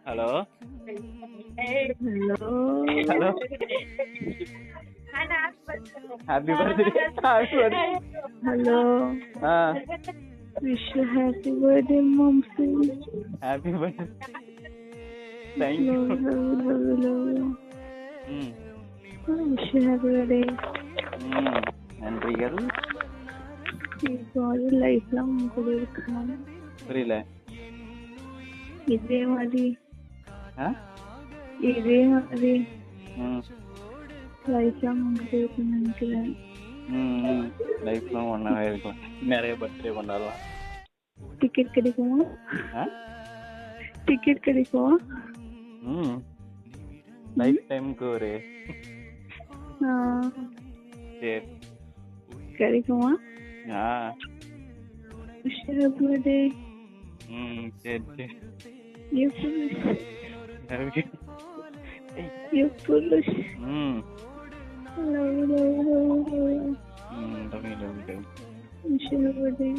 Hello hello hello happy birthday hello ah wish you happy birthday மாம்சி. Happy birthday thank you hmm wish you happy birthday. நன்றிகள். இப்போ லைஃப்லாம் உங்க கூட இருக்கணும். புரியல. இதே மாதிரி ஆ லைஃப்லாம் உங்க கூட இருக்குன்னு நினைக்கிறேன். லைஃப்லாம் ஒன்றாவே இருக்கும். நிறைய பர்த்டே கொண்டாடலாம். டிக்கெட் கிடைக்குமா? ஆ டிக்கெட் கிடைக்குமா? லைஃப் டைமுக்கு ஒரு சரி கிடைக்குமா? ஆ விஷ் யூ ஹாப்பி பர்த்டே. சரி சரி You foolish. Okay. You foolish. Love. Love you. Wish you a good day.